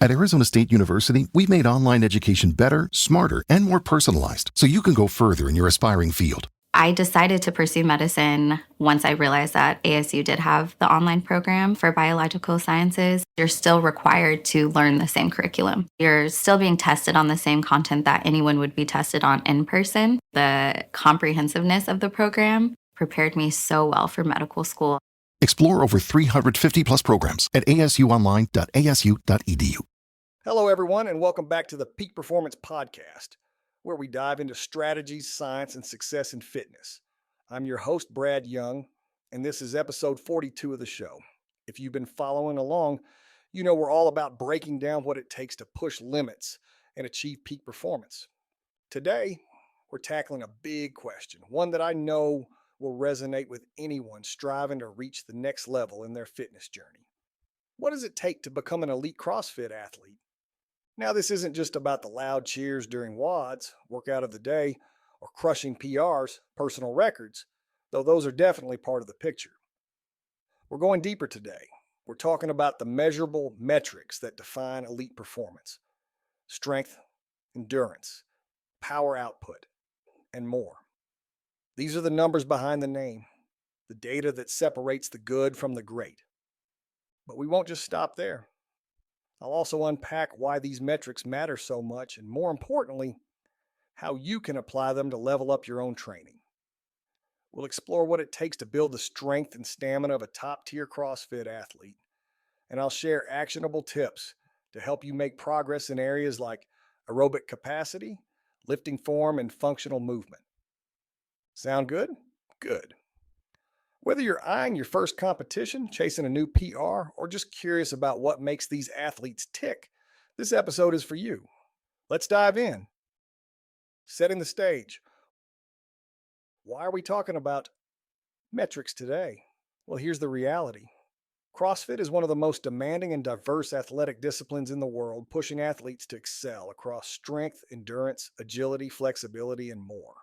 At Arizona State University, we've made online education better, smarter, and more personalized so you can go further in your aspiring field. I decided to pursue medicine once I realized that ASU did have the online program for biological sciences. You're still required to learn the same curriculum. You're still being tested on the same content that anyone would be tested on in person. The comprehensiveness of the program prepared me so well for medical school. Explore over 350 plus programs at asuonline.asu.edu. Hello, everyone, and welcome back to the Peak Performance Podcast, where we dive into strategies, science, and success in fitness. I'm your host, Brad Young, and this is episode 42 of the show. If you've been following along, you know we're all about breaking down what it takes to push limits and achieve peak performance. Today, we're tackling a big question, one that I know will resonate with anyone striving to reach the next level in their fitness journey. What does it take to become an elite CrossFit athlete? Now, this isn't just about the loud cheers during WODs, workout of the day, or crushing PRs, personal records, though those are definitely part of the picture. We're going deeper today. We're talking about the measurable metrics that define elite performance: strength, endurance, power output, and more. These are the numbers behind the name, the data that separates the good from the great. But we won't just stop there. I'll also unpack why these metrics matter so much, and more importantly, how you can apply them to level up your own training. We'll explore what it takes to build the strength and stamina of a top-tier CrossFit athlete, and I'll share actionable tips to help you make progress in areas like aerobic capacity, lifting form, and functional movement. Sound good? Good. Whether you're eyeing your first competition, chasing a new PR, or just curious about what makes these athletes tick, this episode is for you. Let's dive in. Setting the stage. Why are we talking about metrics today? Well, here's the reality. CrossFit is one of the most demanding and diverse athletic disciplines in the world, pushing athletes to excel across strength, endurance, agility, flexibility, and more.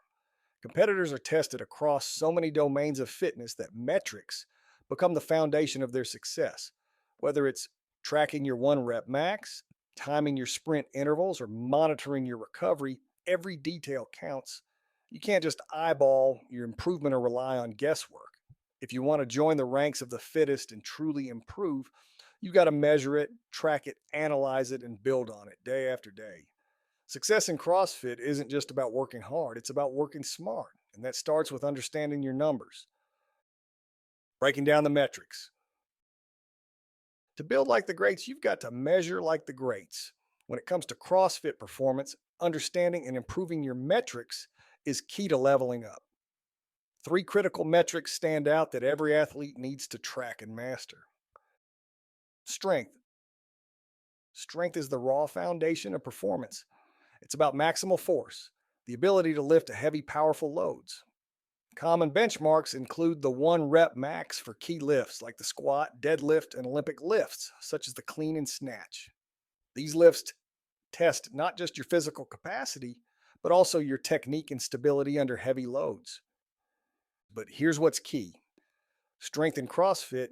Competitors are tested across so many domains of fitness that metrics become the foundation of their success. Whether it's tracking your 1-rep max, timing your sprint intervals, or monitoring your recovery, every detail counts. You can't just eyeball your improvement or rely on guesswork. If you want to join the ranks of the fittest and truly improve, you've got to measure it, track it, analyze it, and build on it day after day. Success in CrossFit isn't just about working hard, it's about working smart, and that starts with understanding your numbers. Breaking down the metrics. To build like the greats, you've got to measure like the greats. When it comes to CrossFit performance, understanding and improving your metrics is key to leveling up. 3 critical metrics stand out that every athlete needs to track and master. Strength. Strength is the raw foundation of performance. It's about maximal force, the ability to lift heavy, powerful loads. Common benchmarks include the 1-rep max for key lifts like the squat, deadlift, and Olympic lifts, such as the clean and snatch. These lifts test not just your physical capacity, but also your technique and stability under heavy loads. But here's what's key. Strength in CrossFit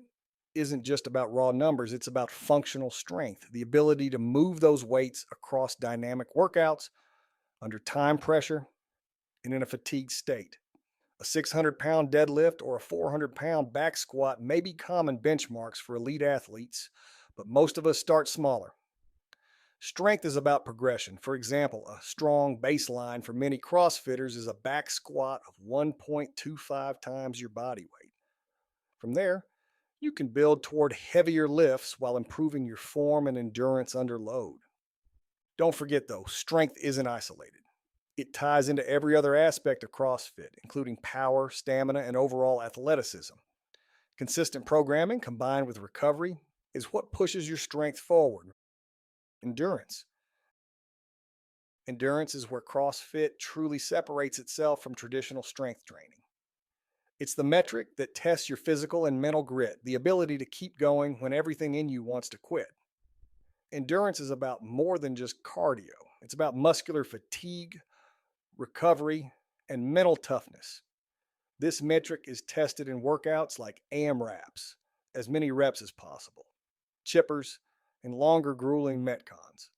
isn't just about raw numbers, it's about functional strength, the ability to move those weights across dynamic workouts, under time pressure, and in a fatigued state. A 600-pound deadlift or a 400-pound back squat may be common benchmarks for elite athletes, but most of us start smaller. Strength is about progression. For example, a strong baseline for many CrossFitters is a back squat of 1.25 times your body weight. From there, you can build toward heavier lifts while improving your form and endurance under load. Don't forget though, strength isn't isolated. It ties into every other aspect of CrossFit, including power, stamina, and overall athleticism. Consistent programming combined with recovery is what pushes your strength forward. Endurance. Endurance is where CrossFit truly separates itself from traditional strength training. It's the metric that tests your physical and mental grit, the ability to keep going when everything in you wants to quit. Endurance is about more than just cardio. It's about muscular fatigue, recovery, and mental toughness. This metric is tested in workouts like AMRAPs, as many reps as possible, chippers, and longer, grueling metcons.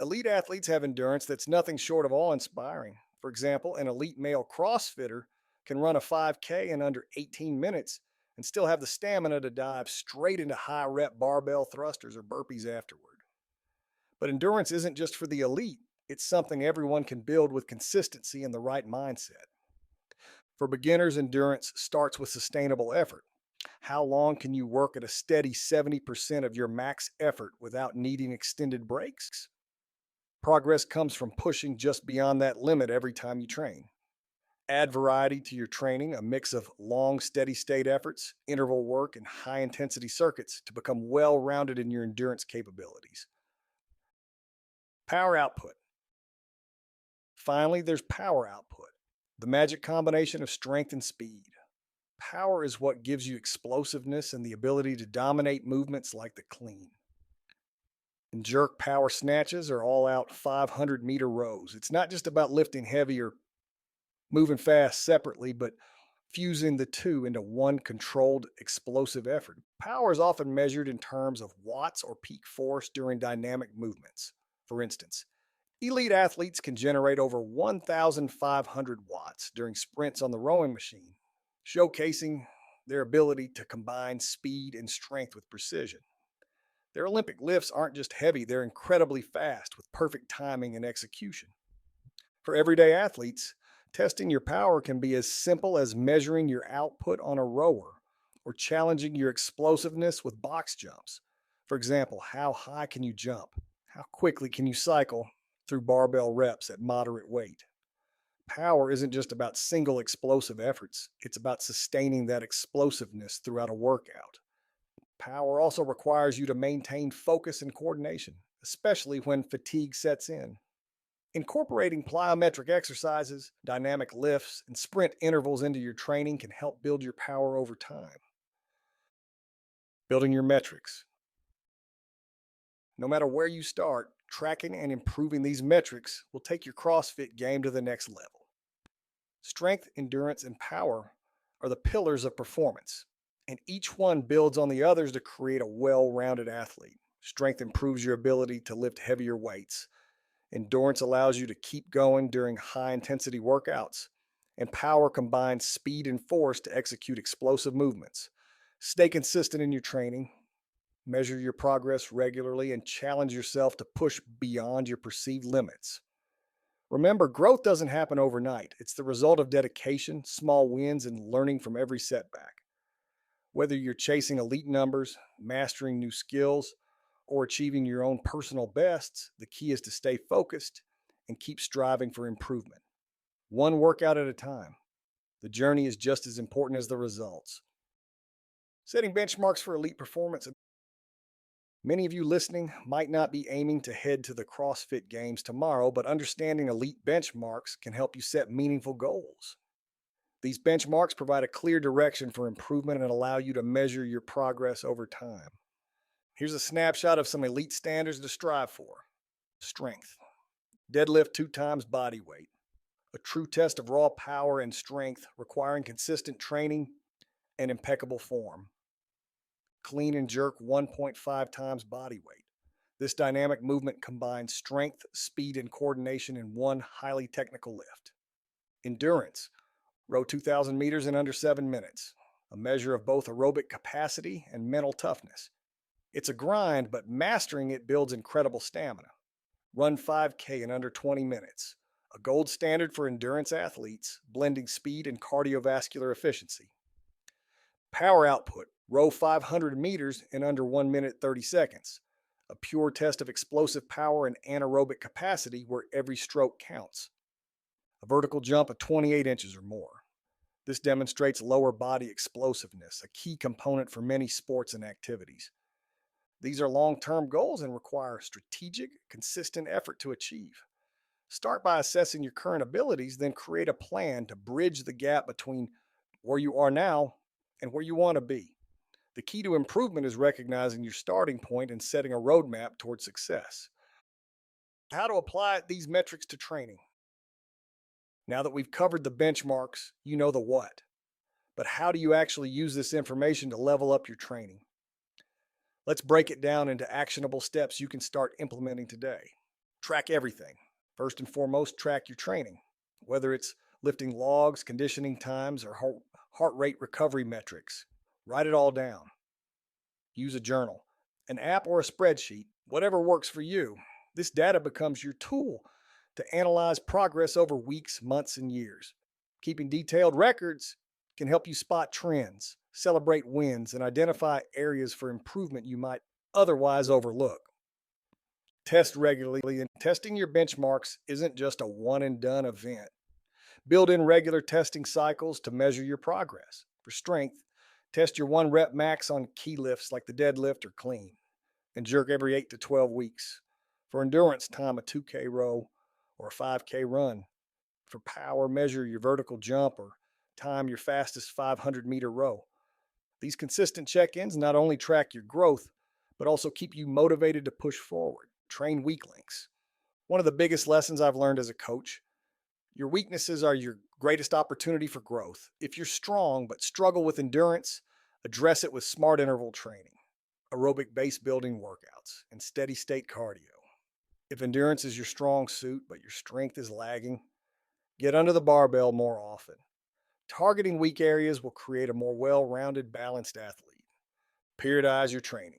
Elite athletes have endurance that's nothing short of awe-inspiring. For example, an elite male CrossFitter can run a 5K in under 18 minutes and still have the stamina to dive straight into high-rep barbell thrusters or burpees afterward. But endurance isn't just for the elite. It's something everyone can build with consistency and the right mindset. For beginners, endurance starts with sustainable effort. How long can you work at a steady 70% of your max effort without needing extended breaks? Progress comes from pushing just beyond that limit every time you train. Add variety to your training, a mix of long, steady state efforts, interval work, and high intensity circuits to become well rounded in your endurance capabilities. Power output. Finally, there's power output, the magic combination of strength and speed. Power is what gives you explosiveness and the ability to dominate movements like the clean. And jerk power snatches are all out 500-meter rows. It's not just about lifting heavy or moving fast separately, but fusing the two into one controlled, explosive effort. Power is often measured in terms of watts or peak force during dynamic movements. For instance, elite athletes can generate over 1,500 watts during sprints on the rowing machine, showcasing their ability to combine speed and strength with precision. Their Olympic lifts aren't just heavy, they're incredibly fast with perfect timing and execution. For everyday athletes, testing your power can be as simple as measuring your output on a rower or challenging your explosiveness with box jumps. For example, how high can you jump? How quickly can you cycle through barbell reps at moderate weight? Power isn't just about single explosive efforts, it's about sustaining that explosiveness throughout a workout. Power also requires you to maintain focus and coordination, especially when fatigue sets in. Incorporating plyometric exercises, dynamic lifts, and sprint intervals into your training can help build your power over time. Building your metrics. No matter where you start, tracking and improving these metrics will take your CrossFit game to the next level. Strength, endurance, and power are the pillars of performance, and each one builds on the others to create a well-rounded athlete. Strength improves your ability to lift heavier weights. Endurance allows you to keep going during high-intensity workouts, and power combines speed and force to execute explosive movements. Stay consistent in your training, measure your progress regularly, and challenge yourself to push beyond your perceived limits. Remember, growth doesn't happen overnight. It's the result of dedication, small wins, and learning from every setback. Whether you're chasing elite numbers, mastering new skills, or achieving your own personal bests, the key is to stay focused and keep striving for improvement. One workout at a time. The journey is just as important as the results. Setting benchmarks for elite performance. Many of you listening might not be aiming to head to the CrossFit Games tomorrow, but understanding elite benchmarks can help you set meaningful goals. These benchmarks provide a clear direction for improvement and allow you to measure your progress over time. Here's a snapshot of some elite standards to strive for. Strength. Deadlift 2 times body weight. A true test of raw power and strength requiring consistent training and impeccable form. Clean and jerk 1.5 times body weight. This dynamic movement combines strength, speed, and coordination in one highly technical lift. Endurance. Row 2,000 meters in under 7 minutes. A measure of both aerobic capacity and mental toughness. It's a grind, but mastering it builds incredible stamina. Run 5K in under 20 minutes. A gold standard for endurance athletes, blending speed and cardiovascular efficiency. Power output. Row 500 meters in under 1 minute 30 seconds. A pure test of explosive power and anaerobic capacity where every stroke counts. A vertical jump of 28 inches or more. This demonstrates lower body explosiveness, a key component for many sports and activities. These are long-term goals and require strategic, consistent effort to achieve. Start by assessing your current abilities, then create a plan to bridge the gap between where you are now and where you want to be. The key to improvement is recognizing your starting point and setting a roadmap towards success. How to apply these metrics to training. Now that we've covered the benchmarks, you know the what. But how do you actually use this information to level up your training? Let's break it down into actionable steps you can start implementing today. Track everything. First and foremost, track your training, whether it's lifting logs, conditioning times, or heart rate recovery metrics. Write it all down. Use a journal, an app, or a spreadsheet, whatever works for you. This data becomes your tool to analyze progress over weeks, months, and years. Keeping detailed records can help you spot trends, celebrate wins, and identify areas for improvement you might otherwise overlook. Test regularly, and testing your benchmarks isn't just a one and done event. Build in regular testing cycles to measure your progress. For strength, test your 1 rep max on key lifts like the deadlift or clean, and jerk every 8 to 12 weeks. For endurance, time a 2K row or a 5K run. For power, measure your vertical jump or time your fastest 500-meter row. These consistent check-ins not only track your growth, but also keep you motivated to push forward. Train weak links. One of the biggest lessons I've learned as a coach: your weaknesses are your greatest opportunity for growth. If you're strong but struggle with endurance, address it with smart interval training, aerobic base building workouts, and steady state cardio. If endurance is your strong suit but your strength is lagging, get under the barbell more often. Targeting weak areas will create a more well-rounded, balanced athlete. Periodize your training.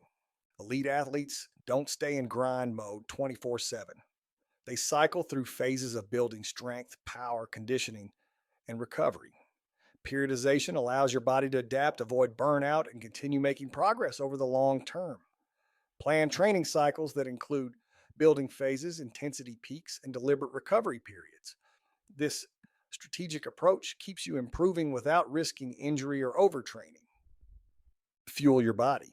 Elite athletes don't stay in grind mode 24/7. They cycle through phases of building strength, power, conditioning, and recovery. Periodization allows your body to adapt, avoid burnout, and continue making progress over the long term. Plan training cycles that include building phases, intensity peaks, and deliberate recovery periods. This strategic approach keeps you improving without risking injury or overtraining. Fuel your body.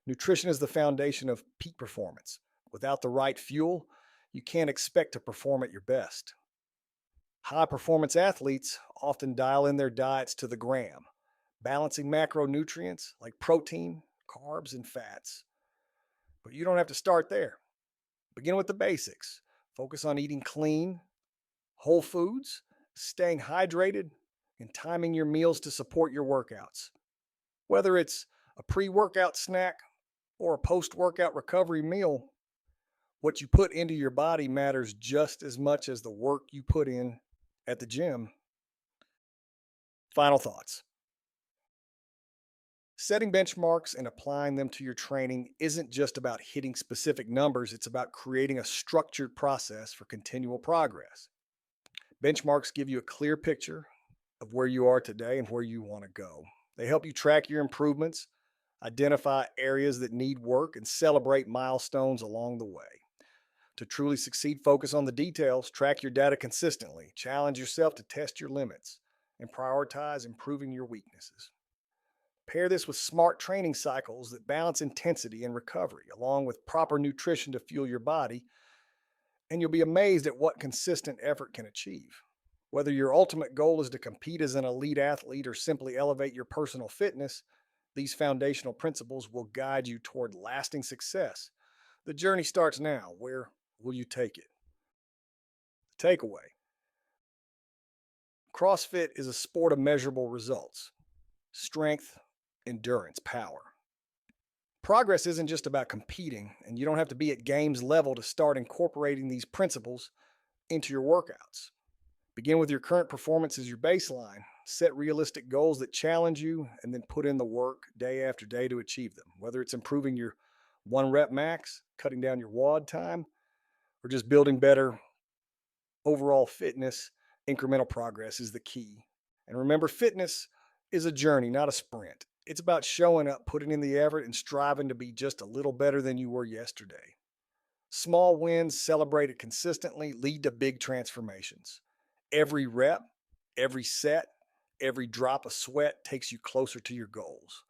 Nutrition is the foundation of peak performance. Without the right fuel, you can't expect to perform at your best. High-performance athletes often dial in their diets to the gram, balancing macronutrients like protein, carbs, and fats. But you don't have to start there. Begin with the basics. Focus on eating clean, whole foods, staying hydrated, and timing your meals to support your workouts. Whether it's a pre-workout snack or a post-workout recovery meal, what you put into your body matters just as much as the work you put in at the gym. Final thoughts. Setting benchmarks and applying them to your training isn't just about hitting specific numbers, it's about creating a structured process for continual progress. Benchmarks give you a clear picture of where you are today and where you want to go. They help you track your improvements, identify areas that need work, and celebrate milestones along the way. To truly succeed, focus on the details, track your data consistently, challenge yourself to test your limits, and prioritize improving your weaknesses. Pair this with smart training cycles that balance intensity and recovery, along with proper nutrition to fuel your body, and you'll be amazed at what consistent effort can achieve. Whether your ultimate goal is to compete as an elite athlete or simply elevate your personal fitness, these foundational principles will guide you toward lasting success. The journey starts now. Where will you take it? The takeaway: CrossFit is a sport of measurable results. Strength, endurance, power. Progress isn't just about competing, and you don't have to be at games level to start incorporating these principles into your workouts. Begin with your current performance as your baseline. Set realistic goals that challenge you, and then put in the work day after day to achieve them. Whether it's improving your 1 rep max, cutting down your WOD time, or just building better overall fitness, incremental progress is the key. And remember, fitness is a journey, not a sprint. It's about showing up, putting in the effort, and striving to be just a little better than you were yesterday. Small wins celebrated consistently lead to big transformations. Every rep, every set, every drop of sweat takes you closer to your goals.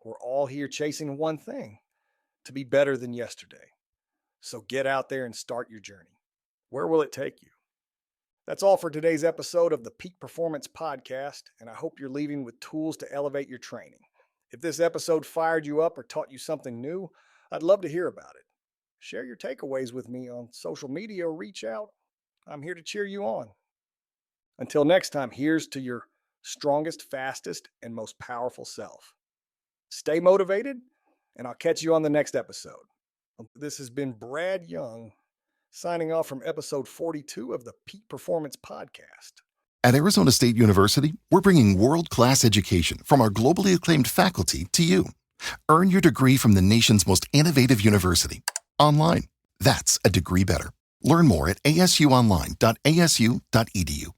We're all here chasing one thing: to be better than yesterday. So get out there and start your journey. Where will it take you? That's all for today's episode of the Peak Performance Podcast, and I hope you're leaving with tools to elevate your training. If this episode fired you up or taught you something new, I'd love to hear about it. Share your takeaways with me on social media or reach out. I'm here to cheer you on. Until next time, here's to your strongest, fastest, and most powerful self. Stay motivated and I'll catch you on the next episode. This has been Brad Young signing off from episode 42 of the Peak Performance Podcast. At Arizona State University, we're bringing world-class education from our globally acclaimed faculty to you. Earn your degree from the nation's most innovative university. Online. That's a degree better. Learn more at asuonline.asu.edu.